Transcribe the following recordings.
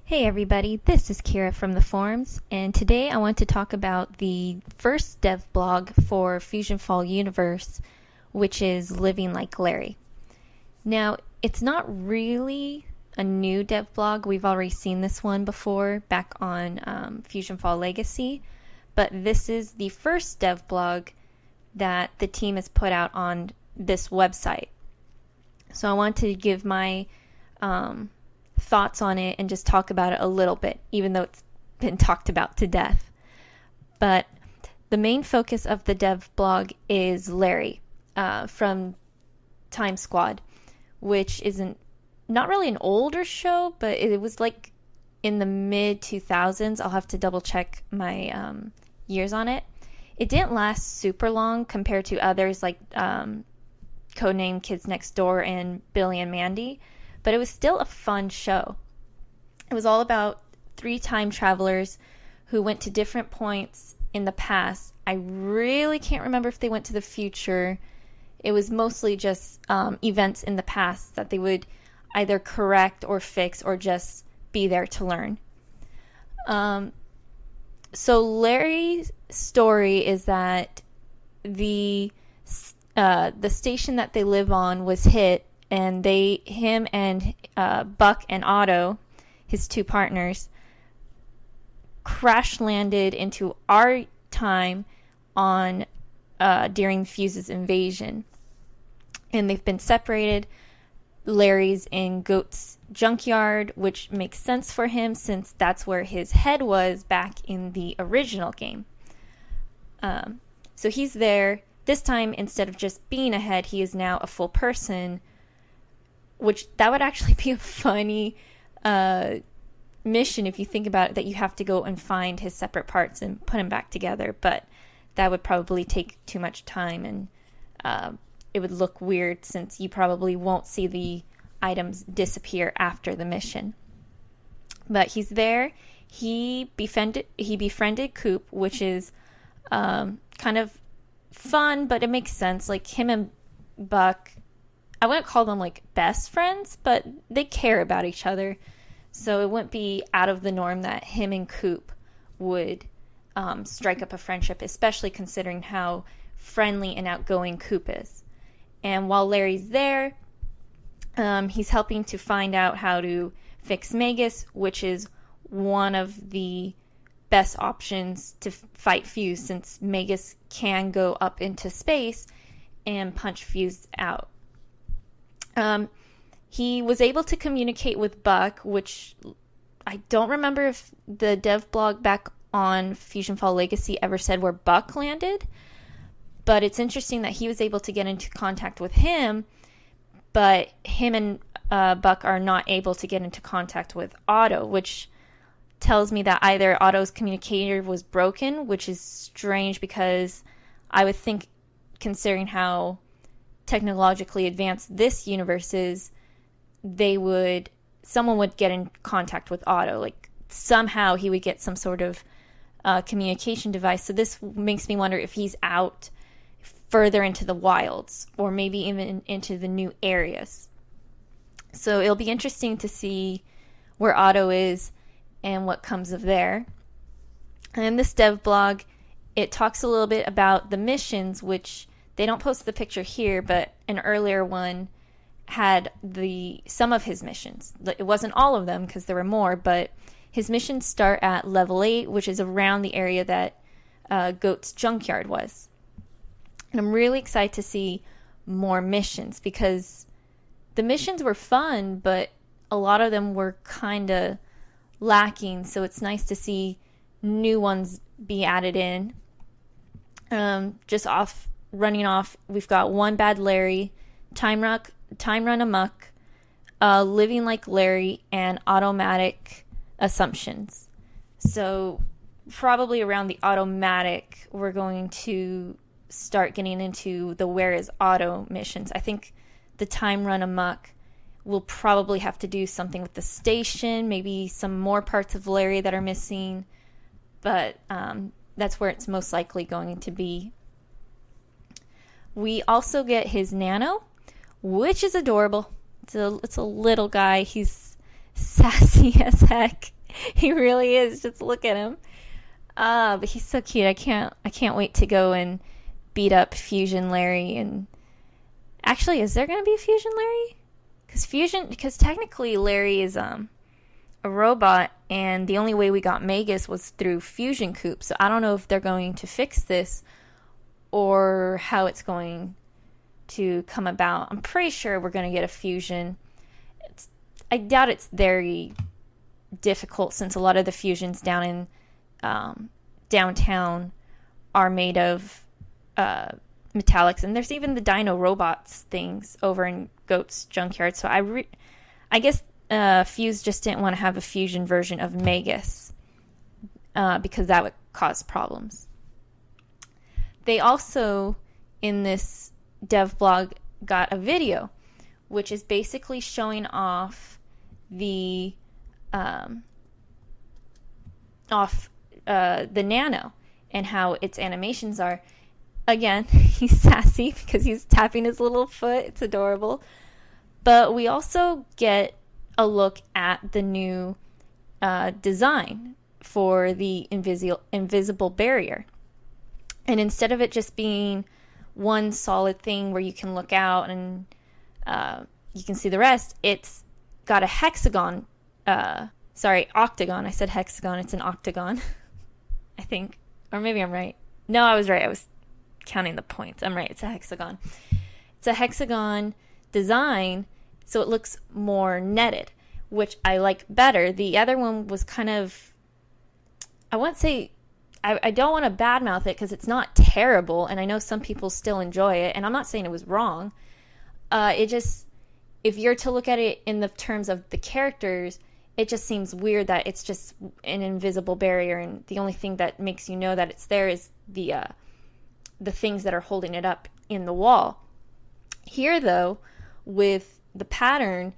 Hey everybody, this is Kira from the forums, and today I want to talk about the first dev blog for Fusion Fall Universe, which is Living Like Larry. Now, it's not really a new dev blog. We've already seen this one before back on Fusion Fall Legacy, but this is the first dev blog that the team has put out on this website. So I want to give my thoughts on it and just talk about it a little bit, even though it's been talked about to death. But the main focus of the dev blog is Larry from Time Squad, which isn't not really an older show, but it was like in the mid 2000s. I'll have to double check my years on it. It didn't last super long compared to others like Codename Kids Next Door and Billy and Mandy, but it was still a fun show. It was all about 3 time travelers who went to different points in the past. I really can't remember if they went to the future. It was mostly just events in the past that they would either correct or fix or just be there to learn. So Larry's story is that the station that they live on was hit, and him and Buck and Otto, his 2 partners, crash landed into our time on during Fuse's invasion, and they've been separated. Larry's in Goat's junkyard, which makes sense for him since that's where his head was back in the original game. So he's there. This time, instead of just being a head, he is now a full person, which that would actually be a funny mission if you think about it, that you have to go and find his separate parts and put them back together. But that would probably take too much time, and it would look weird since you probably won't see the items disappear after the mission. But he's there. He befriended Coop, which is kind of fun, but it makes sense. Like him and Buck, I wouldn't call them like best friends, but they care about each other. So it wouldn't be out of the norm that him and Coop would strike up a friendship, especially considering how friendly and outgoing Coop is. And while Larry's there, he's helping to find out how to fix Magus, which is one of the best options to fight Fuse, since Magus can go up into space and punch Fuse out. He was able to communicate with Buck, which I don't remember if the dev blog back on Fusion Fall Legacy ever said where Buck landed, but it's interesting that he was able to get into contact with him, but him and Buck are not able to get into contact with Otto, which tells me that either Otto's communicator was broken, which is strange because I would think, considering how technologically advanced this universe is, someone would get in contact with Otto. Like somehow he would get some sort of communication device. So this makes me wonder if he's out further into the wilds, or maybe even into the new areas. So it'll be interesting to see where Otto is and what comes of there. And this dev blog, it talks a little bit about the missions, which they don't post the picture here, but an earlier one had some of his missions. It wasn't all of them because there were more, but his missions start at level 8, which is around the area that Goat's junkyard was. And I'm really excited to see more missions because the missions were fun, but a lot of them were kind of lacking, so it's nice to see new ones be added in. Running off, we've got One Bad Larry, Time Run Amok, Living Like Larry, and Automatic Assumptions. So probably around the automatic, we're going to start getting into the Where is Otto missions. I think the Time Run Amok will probably have to do something with the station, maybe some more parts of Larry that are missing, but that's where it's most likely going to be. We also get his Nano, which is adorable. It's a little guy. He's sassy as heck. He really is. Just look at him. But he's so cute. I can't wait to go and beat up Fusion Larry. And actually, is there going to be a Fusion Larry? Because technically Larry is a robot, and the only way we got Magus was through Fusion Coop. So I don't know if they're going to fix this or how it's going to come about. I'm pretty sure we're going to get a fusion. I doubt it's very difficult, since a lot of the fusions down in downtown are made of metallics, and there's even the Dino Robots things over in Goat's Junkyard. So I guess Fuse just didn't want to have a fusion version of Magus because that would cause problems. They also, in this dev blog, got a video, which is basically showing off the Nano and how its animations are. Again, he's sassy because he's tapping his little foot. It's adorable. But we also get a look at the new design for the invisible barrier. And instead of it just being one solid thing where you can look out and you can see the rest, it's got a hexagon. Octagon. I said hexagon. It's an octagon, I think. Or maybe I'm right. No, I was right. I was counting the points. I'm right. It's a hexagon. It's a hexagon design, so it looks more netted, which I like better. The other one was kind of, I won't say, I don't want to badmouth it because it's not terrible, and I know some people still enjoy it, and I'm not saying it was wrong. It just, if you're to look at it in the terms of the characters, it just seems weird that it's just an invisible barrier, and the only thing that makes you know that it's there is the things that are holding it up in the wall. Here, though, with the pattern,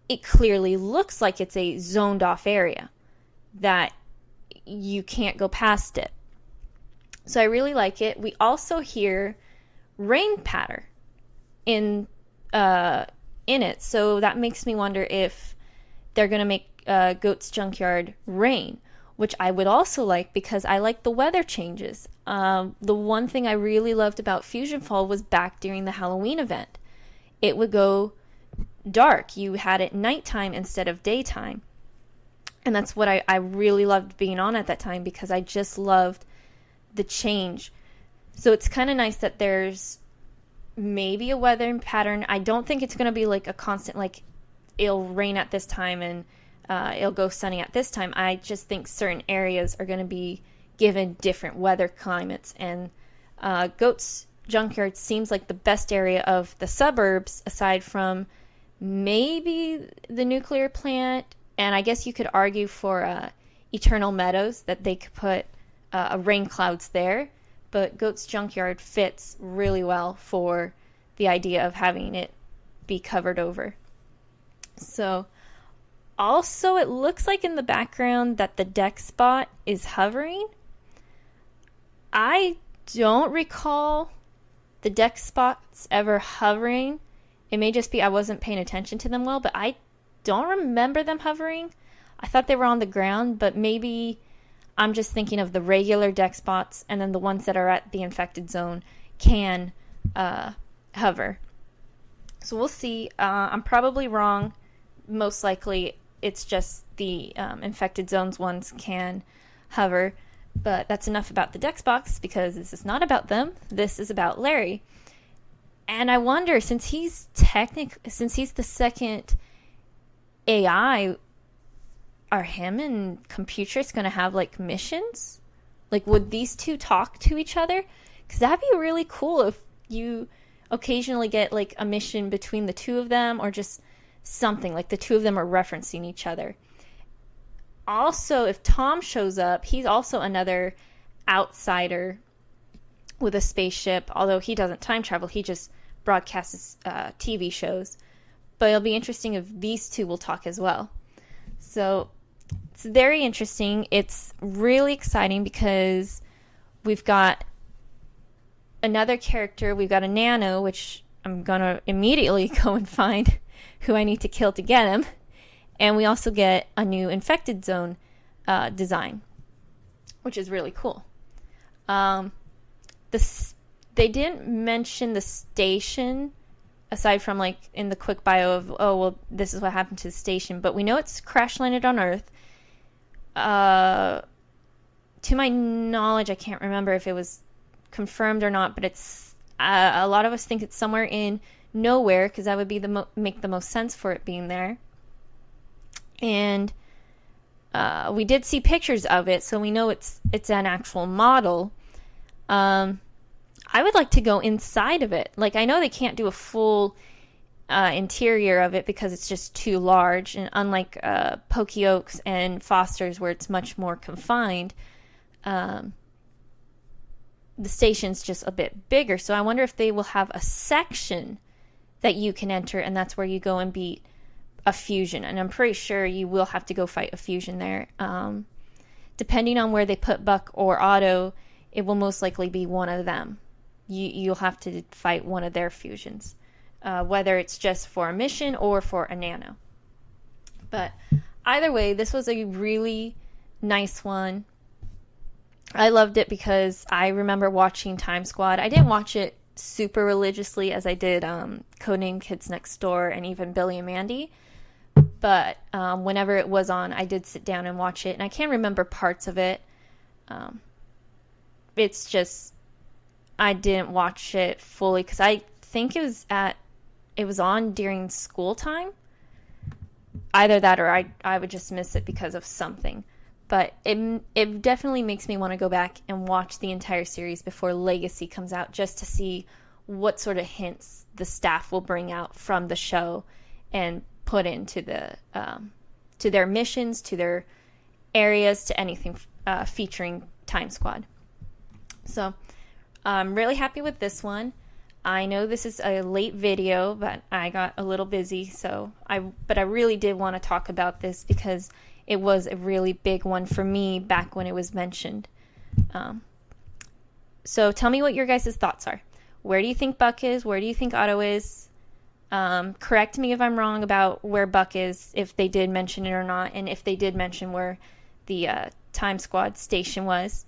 it clearly looks like it's a zoned off area that you can't go past it. So I really like it. We also hear rain patter in it, so that makes me wonder if they're going to make Goat's Junkyard rain, which I would also like because I like the weather changes. The one thing I really loved about Fusion Fall was back during the Halloween event. It would go dark. You had it nighttime instead of daytime. And that's what I really loved being on at that time, because I just loved the change. So it's kind of nice that there's maybe a weather pattern. I don't think it's going to be like a constant, like it'll rain at this time and it'll go sunny at this time. I just think certain areas are going to be given different weather climates. And Goat's Junkyard seems like the best area of the suburbs, aside from maybe the nuclear plant. And I guess you could argue for Eternal Meadows, that they could put rain clouds there. But Goat's Junkyard fits really well for the idea of having it be covered over. So, also it looks like in the background that the deck spot is hovering. I don't recall the deck spots ever hovering. It may just be I wasn't paying attention to them well, but I don't remember them hovering. I thought they were on the ground, but maybe I'm just thinking of the regular deck spots, and then the ones that are at the infected zone can hover. So we'll see. I'm probably wrong. Most likely it's just the infected zones ones can hover. But that's enough about the deck spots, because this is not about them. This is about Larry. And I wonder, since he's the second AI, are him and Computrix going to have like missions? Like, would these two talk to each other? Because that'd be really cool if you occasionally get like a mission between the two of them, or just something like the two of them are referencing each other. Also, if Tom shows up, he's also another outsider with a spaceship, although he doesn't time travel, he just broadcasts TV shows. But it'll be interesting if these two will talk as well. So it's very interesting. It's really exciting because we've got another character. We've got a Nano, which I'm going to immediately go and find who I need to kill to get him. And we also get a new infected zone design, which is really cool. They didn't mention the station aside from like in the quick bio of, oh, well, this is what happened to the station, but we know it's crash landed on Earth. To my knowledge, I can't remember if it was confirmed or not, but it's a lot of us think it's somewhere in nowhere, because that would be make the most sense for it being there. And we did see pictures of it, so we know it's an actual model. I would like to go inside of it. Like, I know they can't do a full interior of it because it's just too large, and unlike Poka-Yoke's and Foster's, where it's much more confined, the station's just a bit bigger. So I wonder if they will have a section that you can enter, and that's where you go and beat a fusion. And I'm pretty sure you will have to go fight a fusion there. Depending on where they put Buck or Otto, it will most likely be one of them. You'll have to fight one of their fusions, whether it's just for a mission or for a nano. But either way, this was a really nice one. I loved it because I remember watching Time Squad. I didn't watch it super religiously as I did Codename Kids Next Door and even Billy and Mandy. But whenever it was on, I did sit down and watch it. And I can't remember parts of it. It's just, I didn't watch it fully because I think it was on during school time. Either that or I would just miss it because of something. But it definitely makes me want to go back and watch the entire series before Legacy comes out, just to see what sort of hints the staff will bring out from the show and put into to their missions, to their areas, to anything featuring Time Squad. So I'm really happy with this one. I know this is a late video, but I got a little busy, but I really did want to talk about this because it was a really big one for me back when it was mentioned. So tell me what your guys' thoughts are. Where do you think Buck is? Where do you think Otto is? Correct me if I'm wrong about where Buck is, if they did mention it or not, and if they did mention where the Time Squad station was.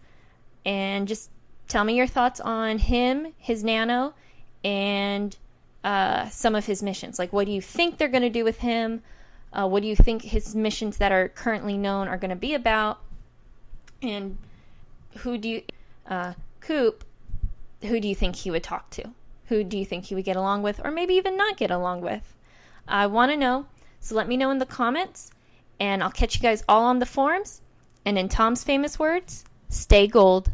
And just tell me your thoughts on him, his nano, and some of his missions. Like, what do you think they're going to do with him? What do you think his missions that are currently known are going to be about? And Coop, who do you think he would talk to? Who do you think he would get along with, or maybe even not get along with? I want to know, so let me know in the comments, and I'll catch you guys all on the forums. And in Tom's famous words, stay gold.